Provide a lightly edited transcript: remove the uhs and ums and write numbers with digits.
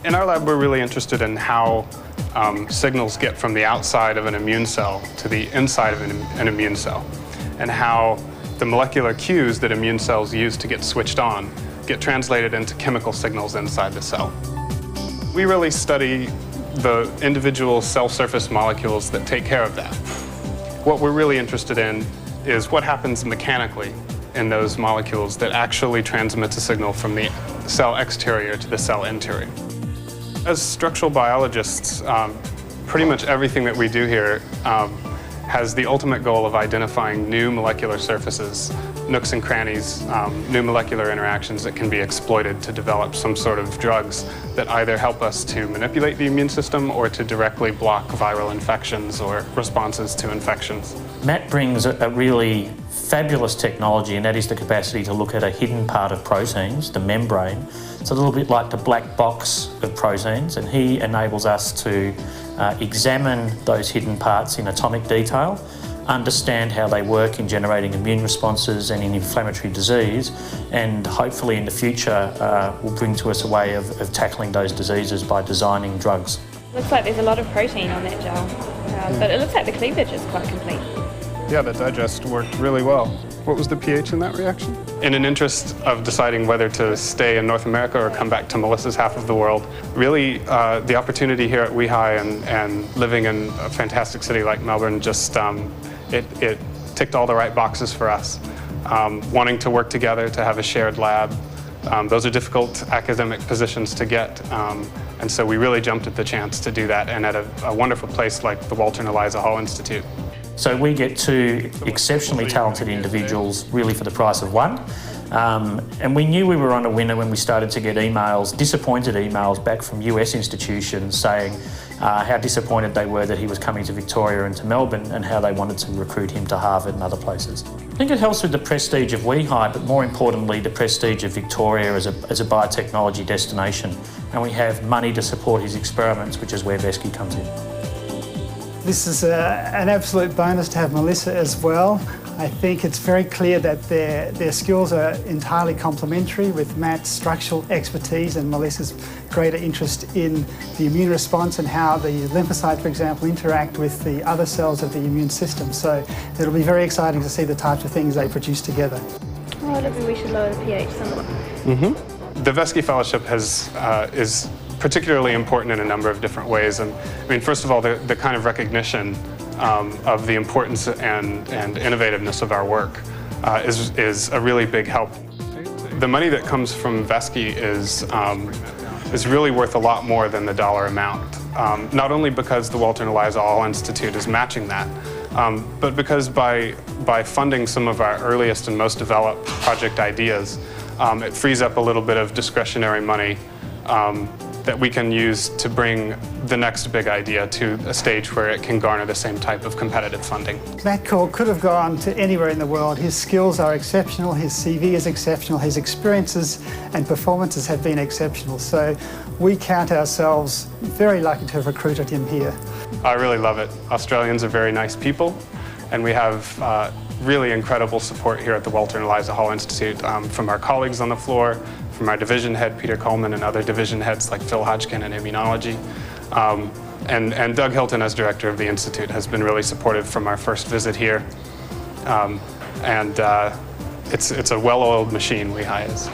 In our lab, we're really interested in how signals get from the outside of an immune cell to the inside of an immune cell, and how the molecular cues that immune cells use to get switched on get translated into chemical signals inside the cell. We really study the individual cell surface molecules that take care of that. What we're really interested in is what happens mechanically in those molecules that actually transmits a signal from the cell exterior to the cell interior. As structural biologists, pretty much everything that we do here has the ultimate goal of identifying new molecular surfaces, nooks and crannies, new molecular interactions that can be exploited to develop some sort of drugs that either help us to manipulate the immune system or to directly block viral infections or responses to infections. Matt brings a really fabulous technology, and that is the capacity to look at a hidden part of proteins, the membrane. It's a little bit like the black box of proteins, and he enables us to examine those hidden parts in atomic detail, understand how they work in generating immune responses and in inflammatory disease, and hopefully in the future will bring to us a way of tackling those diseases by designing drugs. Looks like there's a lot of protein on that gel, but it looks like the cleavage is quite complete. Yeah, the digest worked really well. What was the pH in that reaction? In an interest of deciding whether to stay in North America or come back to Melissa's half of the world, really the opportunity here at WeHi and living in a fantastic city like Melbourne just, it ticked all the right boxes for us. Wanting to work together, to have a shared lab, those are difficult academic positions to get, and so we really jumped at the chance to do that, and at a wonderful place like the Walter and Eliza Hall Institute. So we get two exceptionally talented individuals really for the price of one. And we knew we were on a winner when we started to get emails, disappointed emails back from US institutions saying how disappointed they were that he was coming to Victoria and to Melbourne, and how they wanted to recruit him to Harvard and other places. I think it helps with the prestige of WeHi, but more importantly the prestige of Victoria as a biotechnology destination. And we have money to support his experiments, which is where VESKI comes in. This is an absolute bonus to have Melissa as well. I think it's very clear that their skills are entirely complementary, with Matt's structural expertise and Melissa's greater interest in the immune response and how the lymphocytes, for example, interact with the other cells of the immune system. So it'll be very exciting to see the types of things they produce together. Oh, maybe we should lower the pH somewhat. The VESKI Fellowship is particularly important in a number of different ways. And I mean, first of all, the kind of recognition of the importance and innovativeness of our work is a really big help. The money that comes from VESKI is really worth a lot more than the dollar amount. Not only because the Walter and Eliza Hall Institute is matching that, but because by funding some of our earliest and most developed project ideas, it frees up a little bit of discretionary money that we can use to bring the next big idea to a stage where it can garner the same type of competitive funding. Matt could have gone to anywhere in the world. His skills are exceptional, his CV is exceptional, his experiences and performances have been exceptional. So we count ourselves very lucky to have recruited him here. I really love it. Australians are very nice people, and we have really incredible support here at the Walter and Eliza Hall Institute from our colleagues on the floor, from our division head, Peter Coleman, and other division heads like Phil Hodgkin in immunology. And Doug Hilton, as director of the Institute, has been really supportive from our first visit here. It's a well-oiled machine, WeHi is.